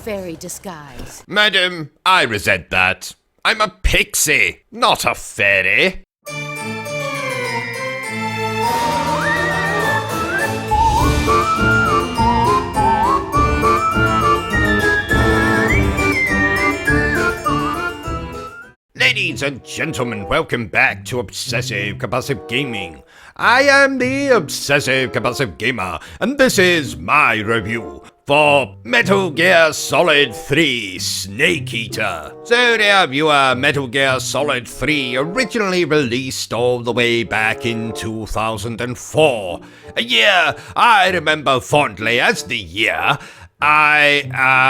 fairy disguise. Madam, I resent that. I'm a pixie, not a fairy. Ladies and gentlemen, welcome back to Obsessive Compulsive Gaming. I am the Obsessive Compulsive Gamer, and this is my review for Metal Gear Solid 3 Snake Eater. So dear viewer, Metal Gear Solid 3 originally released all the way back in 2004. A year I remember fondly as the year I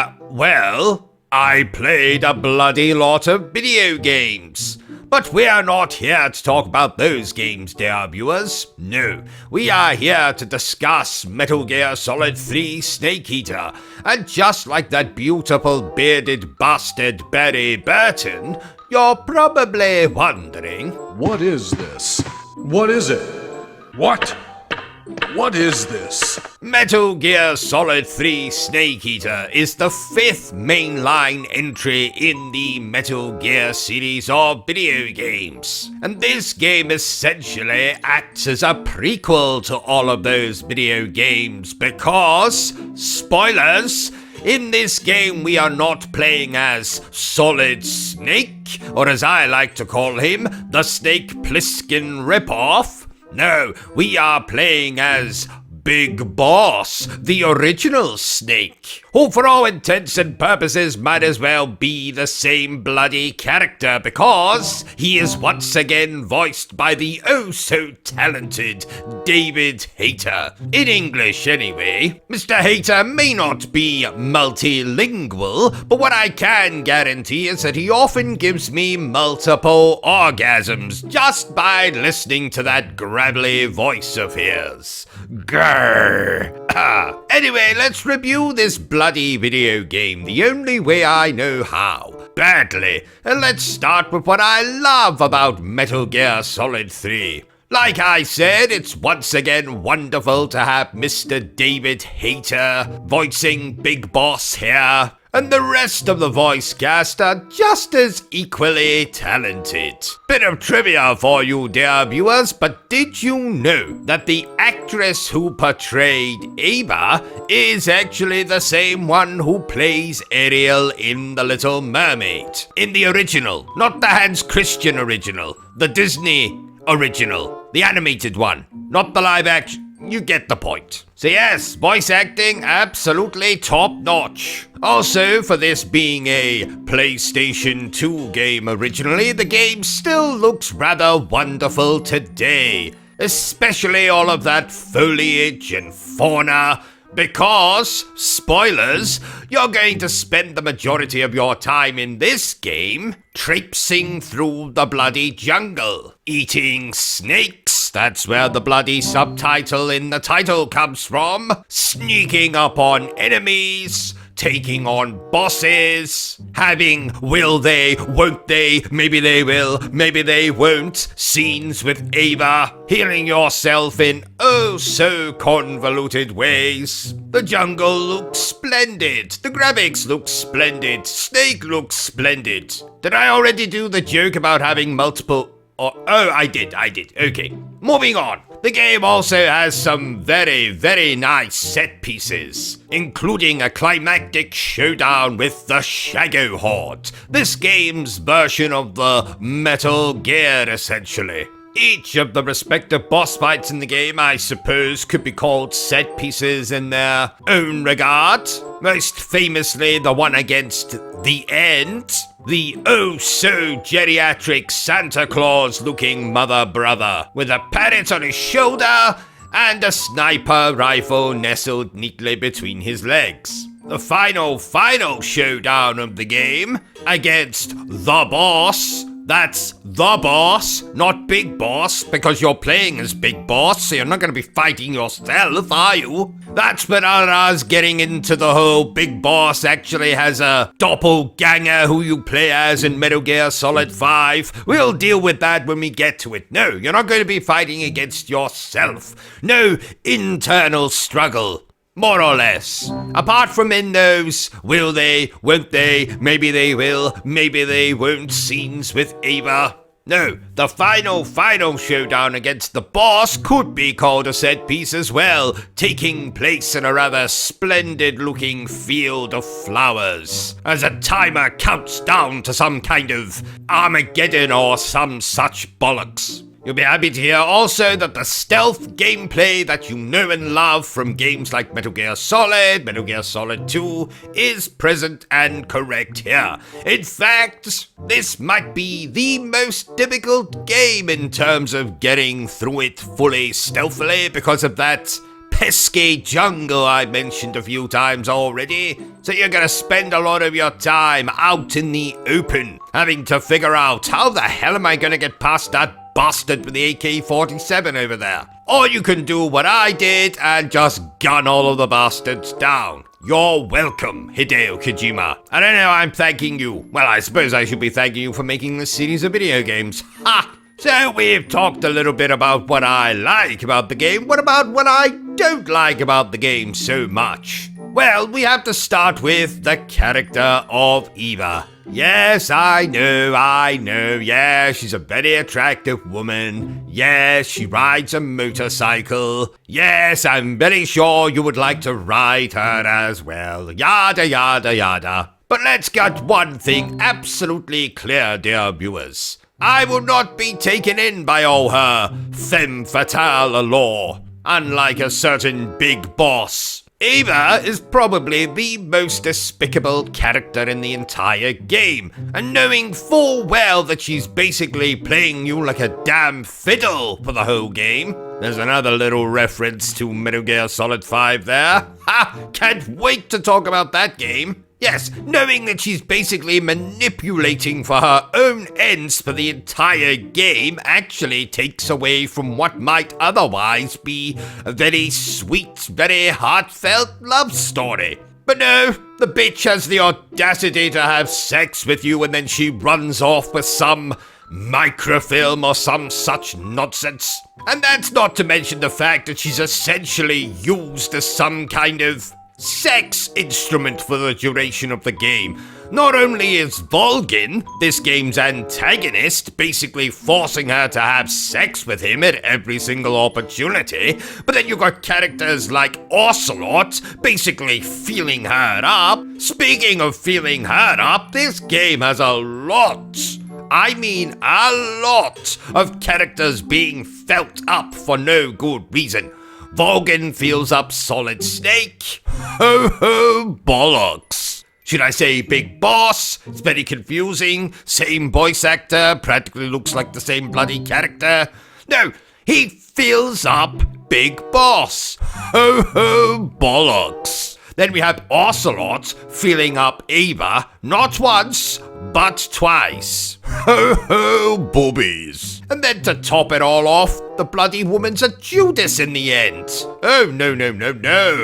played a bloody lot of video games. But we are not here to talk about those games, dear viewers. No, we are here to discuss Metal Gear Solid 3 Snake Eater. And just like that beautiful bearded bastard Barry Bertrum, you're probably wondering, what is this? What is it? What is this? Metal Gear Solid 3 Snake Eater is the fifth mainline entry in the Metal Gear series of video games. And this game essentially acts as a prequel to all of those video games because, spoilers, in this game we are not playing as Solid Snake, or as I like to call him, the Snake Plissken ripoff. No, we are playing as Big Boss, the original Snake, who for all intents and purposes might as well be the same bloody character because he is once again voiced by the oh-so-talented David Hayter. In English, anyway. Mr. Hayter may not be multilingual, but what I can guarantee is that he often gives me multiple orgasms just by listening to that gravelly voice of his. Grrr. Anyway, let's review this bloody video game the only way I know how. Badly. And let's start with what I love about Metal Gear Solid 3. Like I said, it's once again wonderful to have Mr. David Hayter voicing Big Boss here. And the rest of the voice cast are just as equally talented. Bit of trivia for you, dear viewers, but did you know that the actress who portrayed Ava is actually the same one who plays Ariel in The Little Mermaid? In the original, not the Hans Christian original, the Disney original, the animated one, not the live action. You get the point. So yes, voice acting absolutely top notch. Also, for this being a PlayStation 2 game originally, the game still looks rather wonderful today. Especially all of that foliage and fauna. Because, spoilers, you're going to spend the majority of your time in this game traipsing through the bloody jungle, eating snakes, that's where the bloody subtitle in the title comes from, sneaking up on enemies, taking on bosses, having will they, won't they, maybe they will, maybe they won't, scenes with Ava, healing yourself in oh so convoluted ways. The jungle looks splendid, the graphics look splendid, Snake looks splendid. Did I already do the joke about having multiple... Oh, I did, okay. Moving on. The game also has some very, very nice set pieces, including a climactic showdown with the Shago Horde, this game's version of the Metal Gear, essentially. Each of the respective boss fights in the game, I suppose, could be called set pieces in their own regard. Most famously, the one against the End, the oh-so-geriatric Santa Claus-looking mother-brother, with a parrot on his shoulder and a sniper rifle nestled neatly between his legs. The final showdown of the game against the boss. That's the boss, not Big Boss, because you're playing as Big Boss, so you're not going to be fighting yourself, are you? That's when I was getting into the whole Big Boss actually has a doppelganger who you play as in Metal Gear Solid 5. We'll deal with that when we get to it. No, you're not going to be fighting against yourself. No internal struggle. more or less. Apart from in those will they, won't they, maybe they will, maybe they won't scenes with Ava. No, the final showdown against the boss could be called a set piece as well, taking place in a rather splendid looking field of flowers, as a timer counts down to some kind of Armageddon or some such bollocks. You'll be happy to hear also that the stealth gameplay that you know and love from games like Metal Gear Solid, Metal Gear Solid 2 is present and correct here. In fact, this might be the most difficult game in terms of getting through it fully stealthily because of that pesky jungle I mentioned a few times already. So you're gonna spend a lot of your time out in the open, having to figure out how the hell am I gonna get past that bastard with the AK-47 over there. Or you can do what I did and just gun all of the bastards down. You're welcome, Hideo Kojima. I don't know, I'm thanking you. Well, I suppose I should be thanking you for making this series of video games. Ha! So we've talked a little bit about what I like about the game. What about what I don't like about the game so much? Well, we have to start with the character of Eva. Yes, I know, yeah, she's a very attractive woman. Yes, she rides a motorcycle. Yes, I'm very sure you would like to ride her as well. Yada, yada, yada. But let's get one thing absolutely clear, dear viewers. I will not be taken in by all her femme fatale allure, unlike a certain big boss. Ava is probably the most despicable character in the entire game, and knowing full well that she's basically playing you like a damn fiddle for the whole game. There's another little reference to Metal Gear Solid 5 there. Ha! Can't wait to talk about that game. Yes, knowing that she's basically manipulating for her own ends for the entire game actually takes away from what might otherwise be a very sweet, very heartfelt love story. But no, the bitch has the audacity to have sex with you and then she runs off with some microfilm or some such nonsense. And that's not to mention the fact that she's essentially used as some kind of sex instrument for the duration of the game. Not only is Volgin, this game's antagonist, basically forcing her to have sex with him at every single opportunity, but then you've got characters like Ocelot basically feeling her up. Speaking of feeling her up, this game has a lot of characters being felt up for no good reason. Volgin feels up Solid Snake. Ho ho bollocks. Should I say Big Boss? It's very confusing. Same voice actor, practically looks like the same bloody character. No, he feels up Big Boss. Ho ho bollocks. Then we have Ocelot feeling up Ava, not once, but twice. Ho ho boobies. And then to top it all off, the bloody woman's a Judas in the end. Oh, no,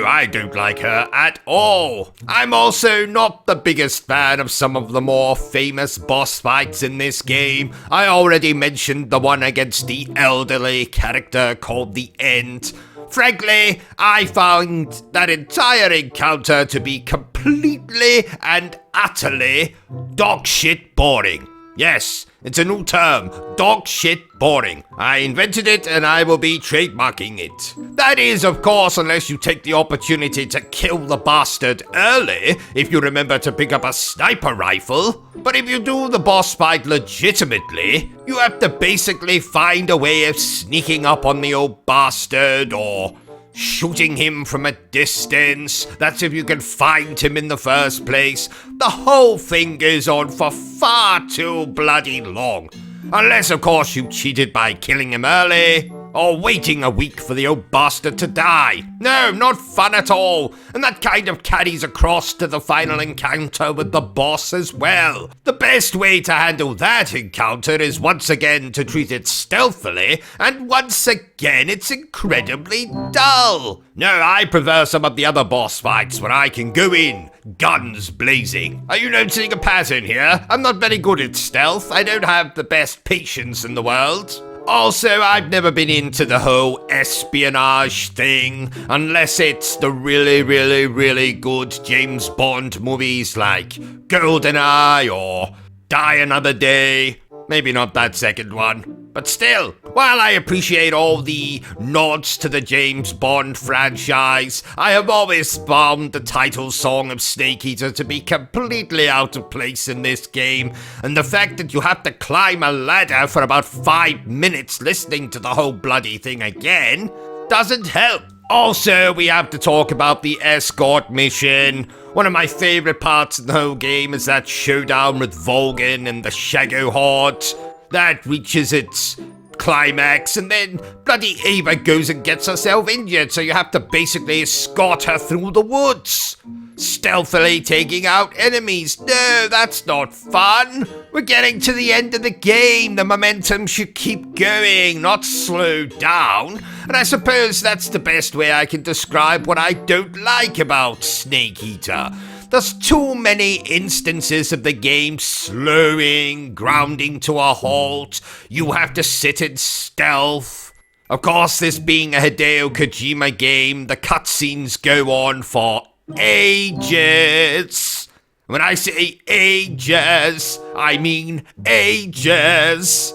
I don't like her at all. I'm also not the biggest fan of some of the more famous boss fights in this game. I already mentioned the one against the elderly character called The End. Frankly, I found that entire encounter to be completely and utterly dogshit boring. Yes, it's a new term, dogshit boring. I invented it and I will be trademarking it. That is, of course, unless you take the opportunity to kill the bastard early, if you remember to pick up a sniper rifle. But if you do the boss fight legitimately, you have to basically find a way of sneaking up on the old bastard or shooting him from a distance. That's if you can find him in the first place. The whole thing goes on for far too bloody long. Unless, of course, you cheated by killing him early, or waiting a week for the old bastard to die. No, not fun at all. And that kind of carries across to the final encounter with the boss as well. The best way to handle that encounter is once again to treat it stealthily, and once again it's incredibly dull. No, I prefer some of the other boss fights where I can go in, guns blazing. Are you noticing a pattern here? I'm not very good at stealth. I don't have the best patience in the world. Also, I've never been into the whole espionage thing, unless it's the really, really, really good James Bond movies like GoldenEye or Die Another Day. Maybe not that second one. But still, while I appreciate all the nods to the James Bond franchise, I have always found the title song of Snake Eater to be completely out of place in this game, and the fact that you have to climb a ladder for about 5 minutes listening to the whole bloody thing again doesn't help. Also, we have to talk about the escort mission. One of my favourite parts in the whole game is that showdown with Volgan and the Shago Horde. That reaches its climax, and then bloody Ava goes and gets herself injured, so you have to basically escort her through the woods, stealthily taking out enemies. No, that's not fun. We're getting to the end of the game. The momentum should keep going, not slow down. And I suppose that's the best way I can describe what I don't like about Snake Eater. There's too many instances of the game slowing, grounding to a halt. You have to sit in stealth. Of course, this being a Hideo Kojima game, the cutscenes go on for ages. When I say ages, I mean ages.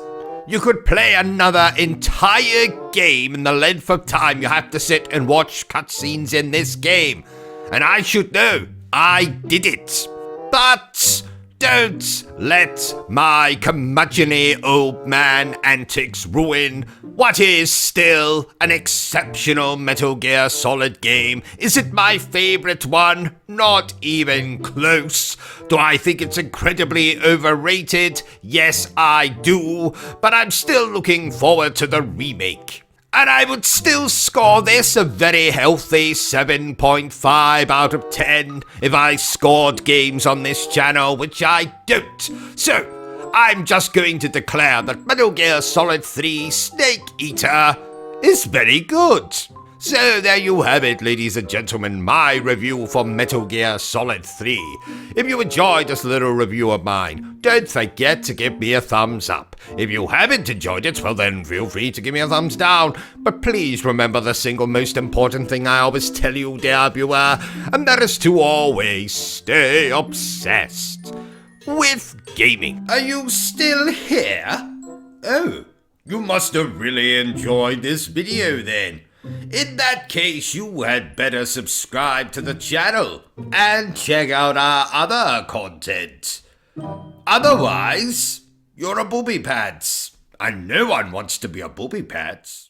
You could play another entire game in the length of time you have to sit and watch cutscenes in this game. And I should know. I did it. But don't let my curmudgeonly old man antics ruin what is still an exceptional Metal Gear Solid game. Is it my favorite one? Not even close. Do I think it's incredibly overrated? Yes, I do. But I'm still looking forward to the remake. And I would still score this a very healthy 7.5 out of 10 if I scored games on this channel, which I don't. So, I'm just going to declare that Metal Gear Solid 3 Snake Eater is very good. So there you have it, ladies and gentlemen, my review for Metal Gear Solid 3. If you enjoyed this little review of mine, don't forget to give me a thumbs up. If you haven't enjoyed it, well then feel free to give me a thumbs down. But please remember the single most important thing I always tell you, dear viewer, and that is to always stay obsessed with gaming. Are you still here? Oh, you must have really enjoyed this video then. In that case, you had better subscribe to the channel and check out our other content. Otherwise, you're a booby pants, and no one wants to be a booby pants.